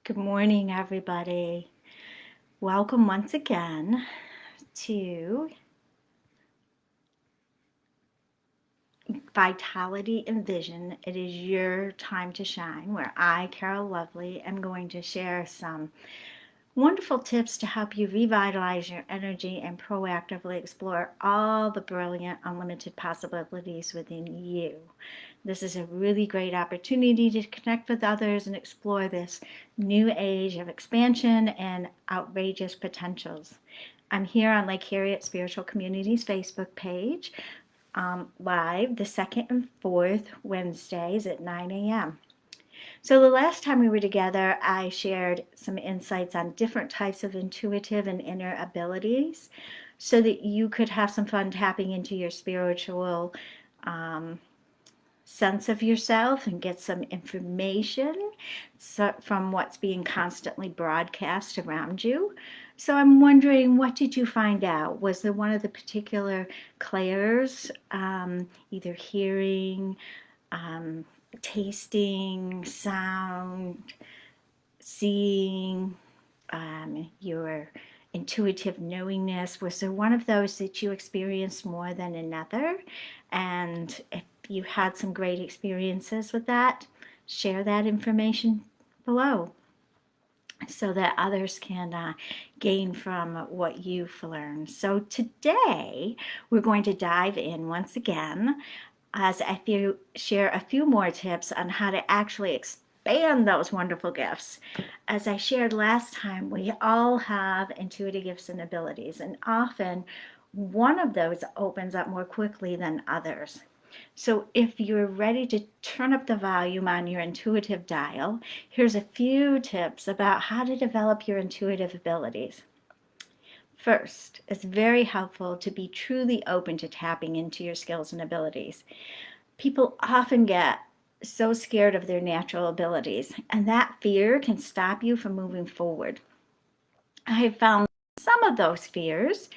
Good morning, everybody. Welcome once again to Vitality and Vision. It is your time to shine, where I, Carol Lovely, am going to share some wonderful tips to help you revitalize your energy and proactively explore all the brilliant, unlimited possibilities within you. This is a really great opportunity to connect with others and explore this new age of expansion and outrageous potentials. I'm here on Lake Harriet Spiritual Communities Facebook page, live the second and fourth Wednesdays at 9 a.m. So, the last time we were together, I shared some insights on different types of intuitive and inner abilities so that you could have some fun tapping into your spiritual sense of yourself and get some information from what's being constantly broadcast around you. So I'm wondering, what did you find out? Was there one of the particular clairs, either hearing, tasting, sound, seeing, your intuitive knowingness? Was there one of those that you experienced more than another? And if you had some great experiences with that, share that information below so that others can gain from what you've learned. So today we're going to dive in once again as I share a few more tips on how to actually expand those wonderful gifts. As I shared last time, we all have intuitive gifts and abilities, and often one of those opens up more quickly than others. So if you're ready to turn up the volume on your intuitive dial, here's a few tips about how to develop your intuitive abilities. First, it's very helpful to be truly open to tapping into your skills and abilities. People often get so scared of their natural abilities, and that fear can stop you from moving forward. I have found some of those fears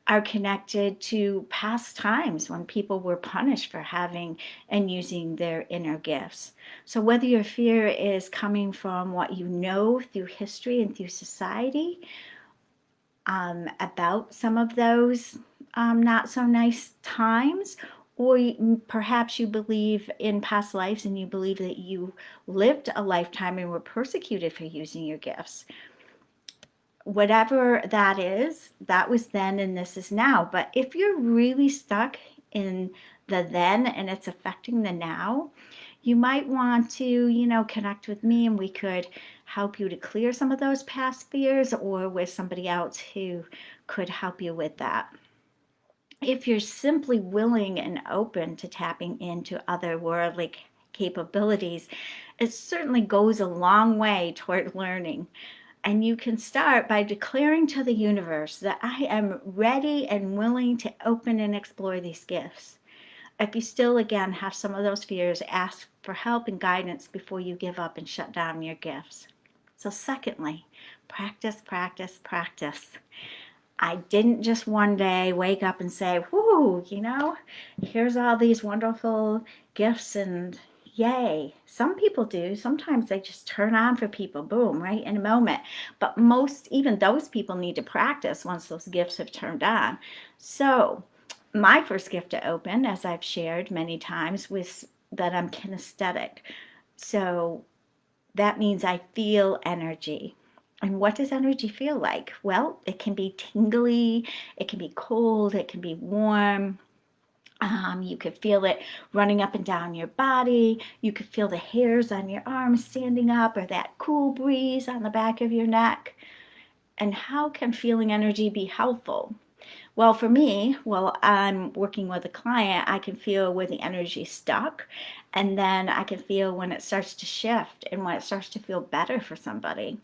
are connected to past times when people were punished for having and using their inner gifts. So, whether your fear is coming from what you know through history and through society about some of those not so nice times, or perhaps you believe in past lives and you believe that you lived a lifetime and were persecuted for using your gifts. Whatever that is, that was then and this is now. But if you're really stuck in the then and it's affecting the now, you might want to, connect with me and we could help you to clear some of those past fears, or with somebody else who could help you with that. If you're simply willing and open to tapping into otherworldly capabilities, it certainly goes a long way toward learning. And you can start by declaring to the universe that I am ready and willing to open and explore these gifts. If you still, again, have some of those fears, ask for help and guidance before you give up and shut down your gifts. So, secondly, practice, practice, practice. I didn't just one day wake up and say, whoo, here's all these wonderful gifts and yay. Some people do. Sometimes they just turn on for people, boom, right in a moment. But most, even those people need to practice once those gifts have turned on. So, my first gift to open, as I've shared many times, was that I'm kinesthetic. So, that means I feel energy. And what does energy feel like? Well, it can be tingly, it can be cold, it can be warm. You could feel it running up and down your body. You could feel the hairs on your arms standing up, or that cool breeze on the back of your neck. And how can feeling energy be helpful? Well, for me, while I'm working with a client, I can feel where the energy is stuck, and then I can feel when it starts to shift and when it starts to feel better for somebody.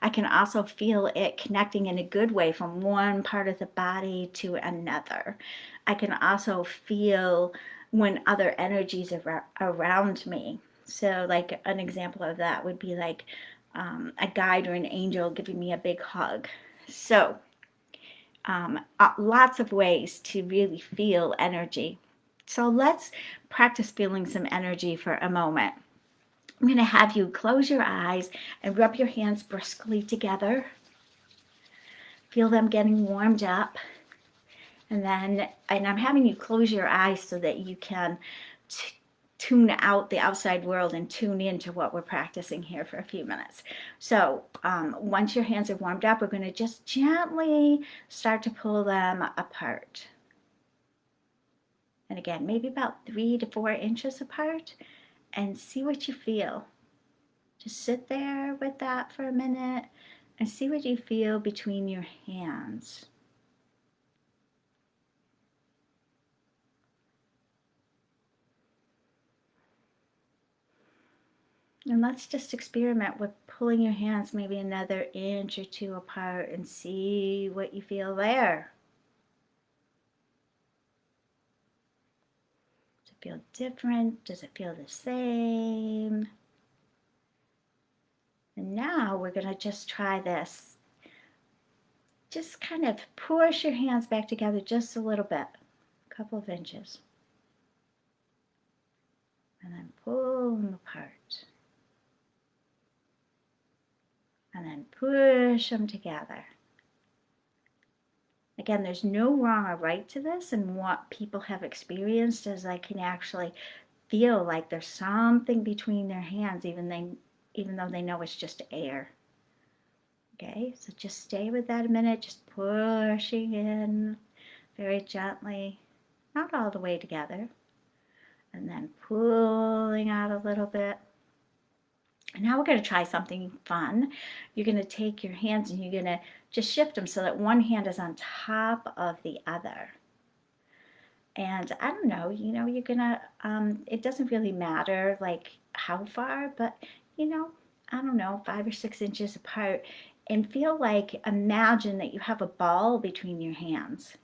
I can also feel it connecting in a good way from one part of the body to another. I can also feel when other energies are around me. So, like an example of that would be like a guide or an angel giving me a big hug. So, lots of ways to really feel energy. So let's practice feeling some energy for a moment. I'm going to have you close your eyes and rub your hands briskly together. Feel them getting warmed up. And I'm having you close your eyes so that you can tune out the outside world and tune into what we're practicing here for a few minutes. So once your hands are warmed up, we're going to just gently start to pull them apart. And again, maybe about 3 to 4 inches apart, and see what you feel. Just sit there with that for a minute and see what you feel between your hands. And let's just experiment with pulling your hands maybe another inch or 2 apart and see what you feel there. Does it feel different? Does it feel the same? And now we're going to just try this. Just kind of push your hands back together just a little bit, a couple of inches. And then pull them apart. And then push them together. Again, there's no wrong or right to this, and what people have experienced is I can actually feel like there's something between their hands, even though they know it's just air. Okay, so just stay with that a minute, just pushing in very gently, not all the way together, and then pulling out a little bit. And now we're going to try something fun. You're going to take your hands and you're going to just shift them so that one hand is on top of the other. And I don't know, you're going to, it doesn't really matter like how far, but I don't know, 5 or 6 inches apart, and feel like, imagine that you have a ball between your hands.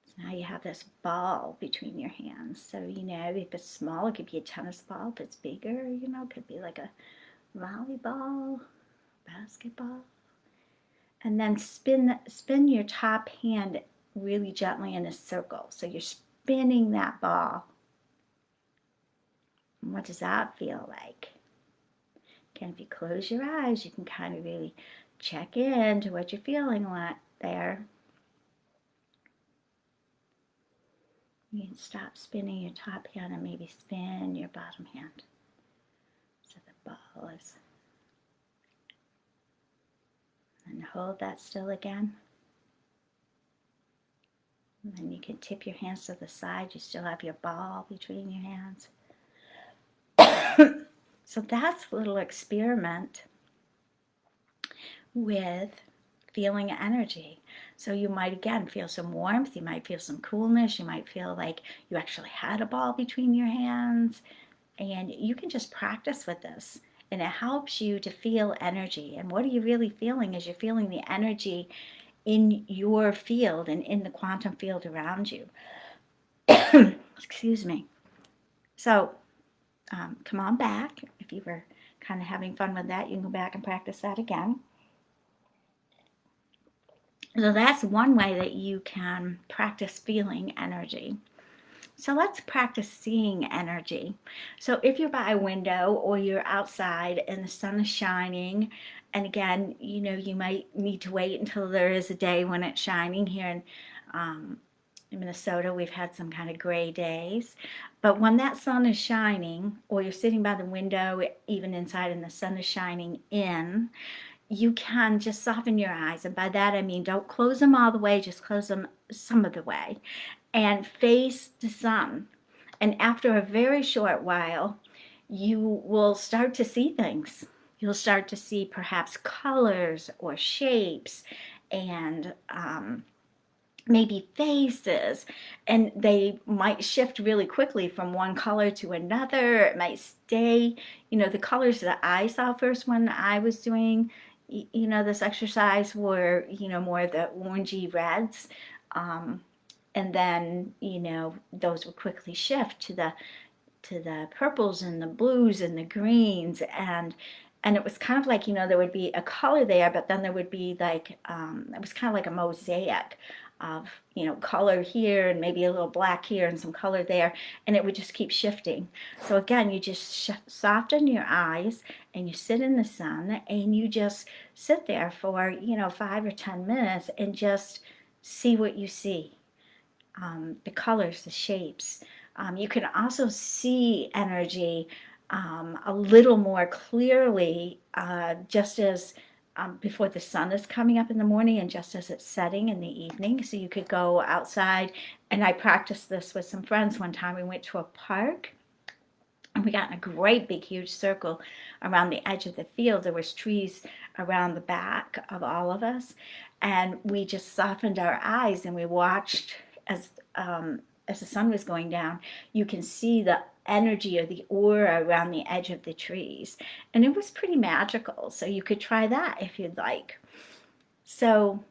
So now you have this ball between your hands. So, if it's small, it could be a tennis ball. If it's bigger, it could be like a volleyball, basketball. And then spin your top hand really gently in a circle. So you're spinning that ball. And what does that feel like? Again, if you close your eyes, you can kind of really check into what you're feeling there. You can stop spinning your top hand and maybe spin your bottom hand. So the ball is. And hold that still again. And then you can tip your hands to the side. You still have your ball between your hands. So that's a little experiment with feeling energy. So you might again feel some warmth, you might feel some coolness, you might feel like you actually had a ball between your hands, and you can just practice with this, and it helps you to feel energy. And what are you really feeling? Is you're feeling the energy in your field and in the quantum field around you. Excuse me. So come on back. If you were kind of having fun with that, you can go back and practice that again. So that's one way that you can practice feeling energy. So let's practice seeing energy. So if you're by a window or you're outside and the sun is shining, and again, you might need to wait until there is a day when it's shining. Here in Minnesota, we've had some kind of gray days. But when that sun is shining, or you're sitting by the window, even inside, and the sun is shining in, you can just soften your eyes. And by that I mean don't close them all the way, just close them some of the way, and face the sun. And after a very short while, you will start to see things. You'll start to see perhaps colors or shapes, and maybe faces, and they might shift really quickly from one color to another. It might stay, the colors that I saw first when I was doing this exercise were, more of the orangey reds. And then, those would quickly shift to the purples and the blues and the greens. And it was kind of like, there would be a color there, but then there would be like, it was kind of like a mosaic of, color here and maybe a little black here and some color there, and it would just keep shifting. So again, you just soften your eyes and you sit in the sun and you just sit there for, 5 or 10 minutes and just see what you see. The colors, the shapes. You can also see energy a little more clearly just as before the sun is coming up in the morning and just as it's setting in the evening. So you could go outside, and I practiced this with some friends one time. We went to a park and we got in a great big huge circle around the edge of the field. There was trees around the back of all of us, and we just softened our eyes and we watched as as the sun was going down. You can see the energy or the aura around the edge of the trees, and it was pretty magical. So you could try that if you'd like. So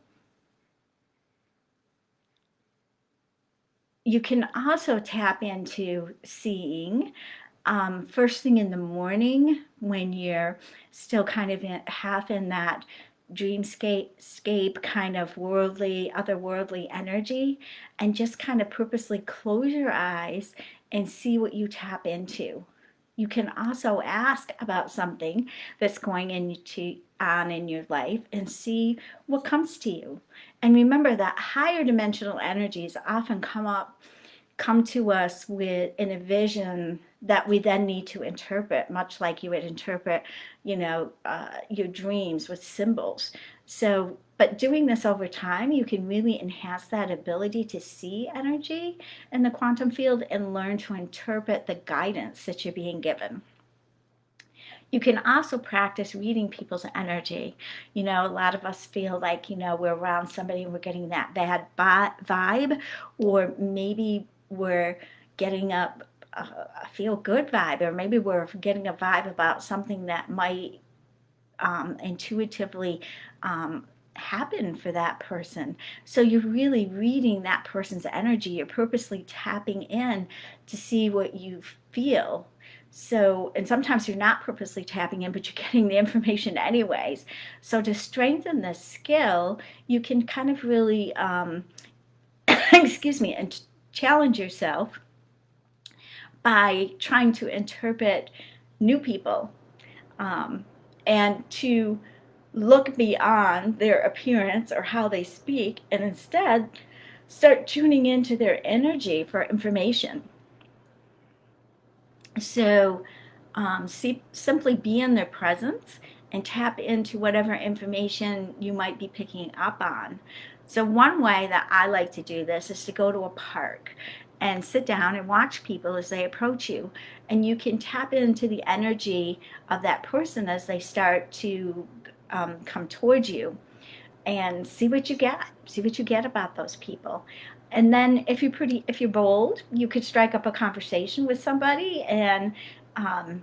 you can also tap into seeing first thing in the morning when you're still kind of half in that dreamscape kind of worldly, otherworldly energy, and just kind of purposely close your eyes and see what you tap into. You can also ask about something that's going on in your life and see what comes to you. And remember that higher dimensional energies often come to us in a vision that we then need to interpret, much like you would interpret, your dreams with symbols. So, but doing this over time, you can really enhance that ability to see energy in the quantum field and learn to interpret the guidance that you're being given. You can also practice reading people's energy. A lot of us feel like, we're around somebody and we're getting that bad vibe, or maybe we're getting a feel good vibe, or maybe we're getting a vibe about something that might intuitively happen for that person. So you're really reading that person's energy. You're purposely tapping in to see what you feel. So, and sometimes you're not purposely tapping in, but you're getting the information anyways. So to strengthen this skill, you can kind of really, excuse me, and challenge yourself by trying to interpret new people and to look beyond their appearance or how they speak, and instead start tuning into their energy for information. So simply be in their presence and tap into whatever information you might be picking up on. So one way that I like to do this is to go to a park and sit down and watch people as they approach you. And you can tap into the energy of that person as they start to come towards you, and see what you get. See what you get about those people. And then if you're bold, you could strike up a conversation with somebody and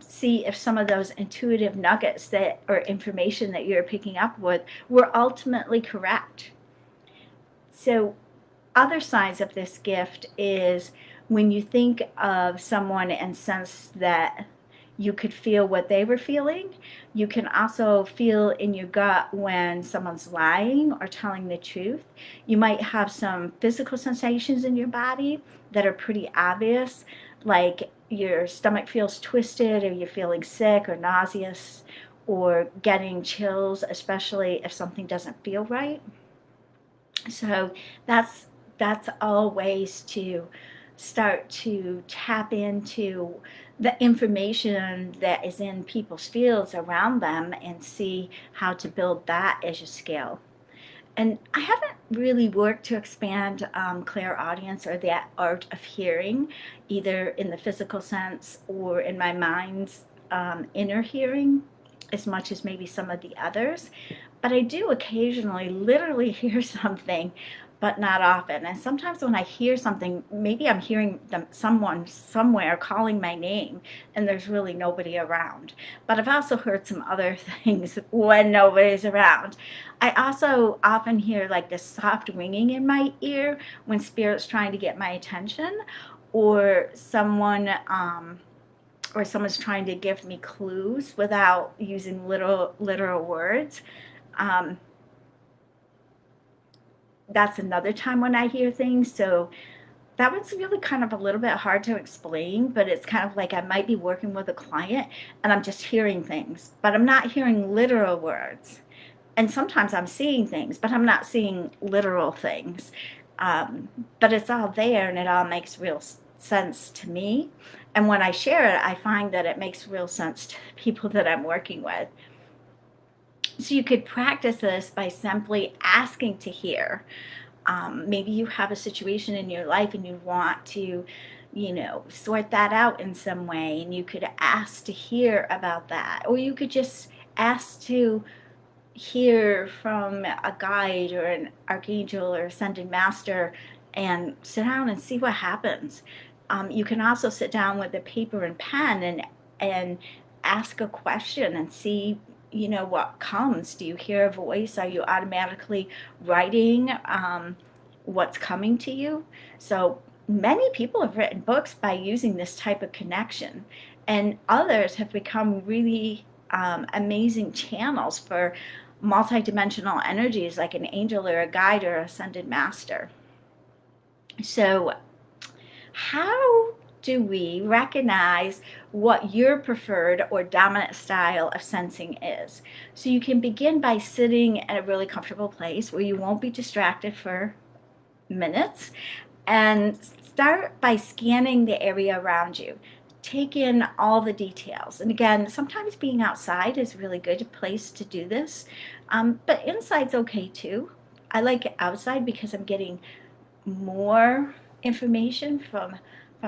see if some of those intuitive nuggets that or information that you're picking up with were ultimately correct. So other sides of this gift is when you think of someone and sense that you could feel what they were feeling. You can also feel in your gut when someone's lying or telling the truth. You might have some physical sensations in your body that are pretty obvious, like your stomach feels twisted, or you're feeling sick or nauseous, or getting chills, especially if something doesn't feel right. So that's all ways to start to tap into the information that is in people's fields around them and see how to build that as a skill. And I haven't really worked to expand clairaudience or that art of hearing, either in the physical sense or in my mind's inner hearing, as much as maybe some of the others. But I do occasionally literally hear something, but not often. And sometimes when I hear something, maybe I'm hearing someone somewhere calling my name and there's really nobody around. But I've also heard some other things when nobody's around. I also often hear like this soft ringing in my ear when spirit's trying to get my attention, or someone's trying to give me clues without using literal words. that's another time when I hear things. So that one's really kind of a little bit hard to explain, but it's kind of like I might be working with a client and I'm just hearing things, but I'm not hearing literal words. And sometimes I'm seeing things, but I'm not seeing literal things. But it's all there and it all makes real sense to me. And when I share it, I find that it makes real sense to the people that I'm working with. So you could practice this by simply asking to hear. Maybe you have a situation in your life and you want to, sort that out in some way, and you could ask to hear about that. Or you could just ask to hear from a guide or an archangel or ascended master and sit down and see what happens. You can also sit down with a paper and pen and ask a question and see what comes. Do you hear a voice? Are you automatically writing what's coming to you? So many people have written books by using this type of connection, and others have become really amazing channels for multidimensional energies like an angel or a guide or ascended master. So how do we recognize what your preferred or dominant style of sensing is? So you can begin by sitting in a really comfortable place where you won't be distracted for minutes, and start by scanning the area around you. Take in all the details. And again, sometimes being outside is a really good place to do this, but inside's okay too. I like it outside because I'm getting more information from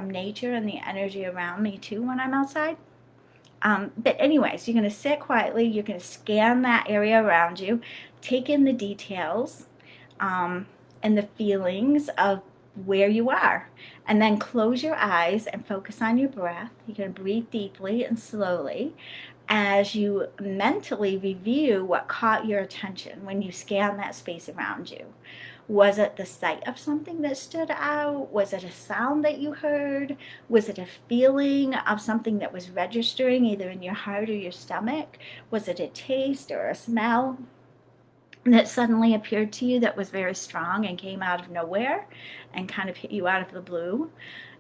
nature and the energy around me too when I'm outside. But anyways, you're going to sit quietly. You're going to scan that area around you, take in the details and the feelings of where you are. And then close your eyes and focus on your breath. You're going to breathe deeply and slowly as you mentally review what caught your attention when you scan that space around you. Was it the sight of something that stood out? Was it a sound that you heard? Was it a feeling of something that was registering either in your heart or your stomach? Was it a taste or a smell that suddenly appeared to you that was very strong and came out of nowhere and kind of hit you out of the blue?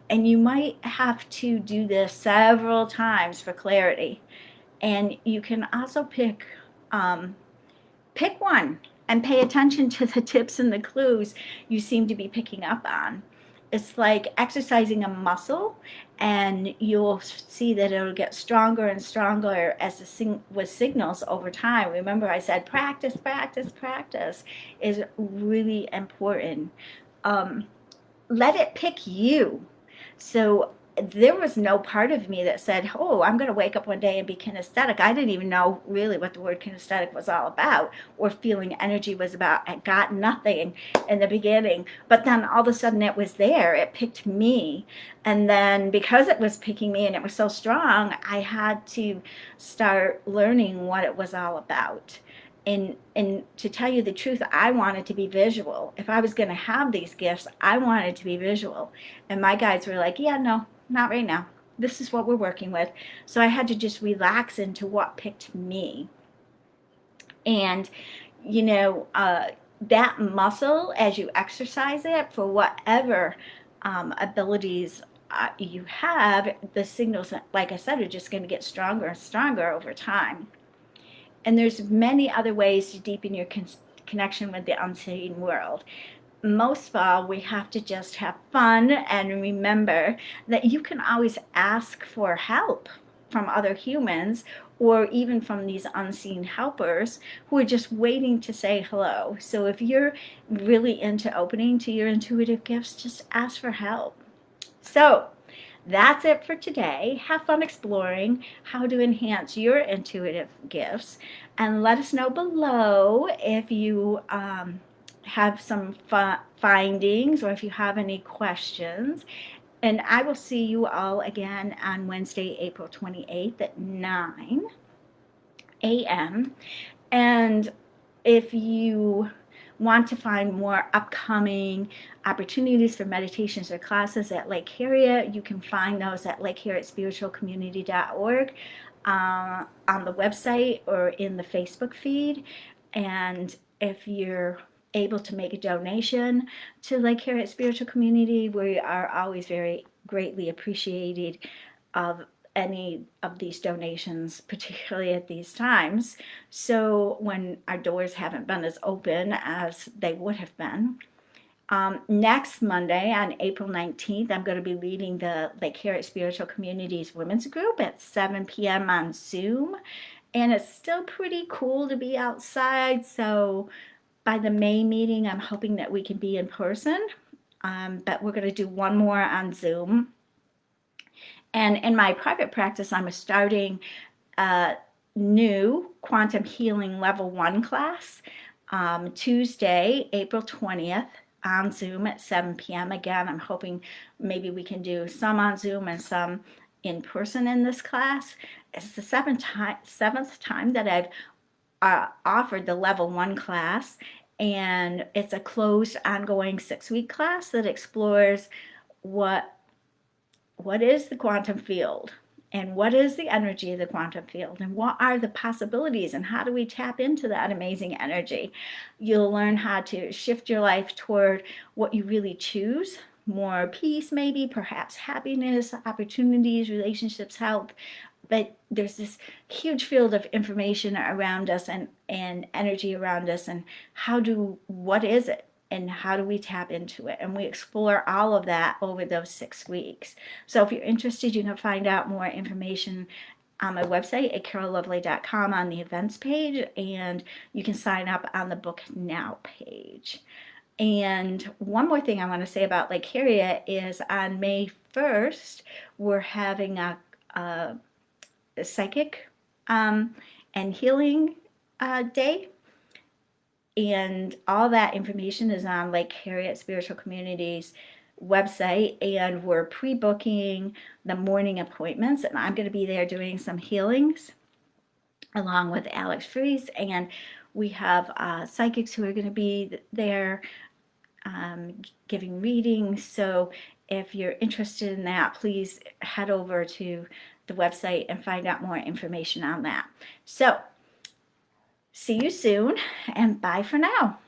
And you might have to do this several times for clarity. And you can also pick one and pay attention to the tips and the clues you seem to be picking up on. It's like exercising a muscle, and you'll see that it'll get stronger and stronger with signals over time. Remember, I said practice, practice, practice is really important. Let it pick you. So there was no part of me that said, oh, I'm going to wake up one day and be kinesthetic. I didn't even know really what the word kinesthetic was all about or feeling energy was about. I got nothing in the beginning, but then all of a sudden it was there. It picked me. And then because it was picking me and it was so strong, I had to start learning what it was all about. And to tell you the truth, I wanted to be visual. If I was going to have these gifts, I wanted to be visual. And my guides were like, yeah, no, not right now. This is what we're working with. So I had to just relax into what picked me. And, that muscle, as you exercise it for whatever abilities you have, the signals, like I said, are just going to get stronger and stronger over time. And there's many other ways to deepen your connection with the unseen world. Most of all, we have to just have fun and remember that you can always ask for help from other humans or even from these unseen helpers who are just waiting to say hello. So if you're really into opening to your intuitive gifts, just ask for help. So that's it for today. Have fun exploring how to enhance your intuitive gifts, and let us know below if you have some findings or if you have any questions. And I will see you all again on Wednesday, April 28th at 9 a.m. And if you want to find more upcoming opportunities for meditations or classes at Lake Harriet, you can find those at lakeharrietspiritualcommunity.org on the website or in the Facebook feed. And if you're able to make a donation to Lake Harriet Spiritual Community, we are always very greatly appreciated of any of these donations, particularly at these times. So when our doors haven't been as open as they would have been. Next Monday, on April 19th, I'm going to be leading the Lake Harriet Spiritual Communities Women's Group at 7 p.m. on Zoom. And it's still pretty cool to be outside. So by the May meeting, I'm hoping that we can be in person. But we're going to do one more on Zoom. And in my private practice, I'm starting a new quantum healing level 1 class Tuesday, April 20th on Zoom at 7 p.m. Again, I'm hoping maybe we can do some on Zoom and some in person in this class. It's the seventh time that I've offered the level 1 class, and it's a closed ongoing 6-week class that explores what is the quantum field, and what is the energy of the quantum field, and what are the possibilities, and how do we tap into that amazing energy. You'll learn how to shift your life toward what you really choose, more peace, maybe, perhaps happiness, opportunities, relationships, health. But there's this huge field of information around us and energy around us, and what is it? And how do we tap into it? And we explore all of that over those 6 weeks. So if you're interested, you can find out more information on my website at carollovely.com on the events page, and you can sign up on the Book Now page. And one more thing I want to say about Lake Harriet is on May 1st, we're having a psychic and healing day. And all that information is on Lake Harriet Spiritual Community's website, and we're pre-booking the morning appointments, and I'm going to be there doing some healings along with Alex Fries, and we have psychics who are going to be there giving readings. So if you're interested in that, please head over to the website and find out more information on that. So see you soon, and bye for now.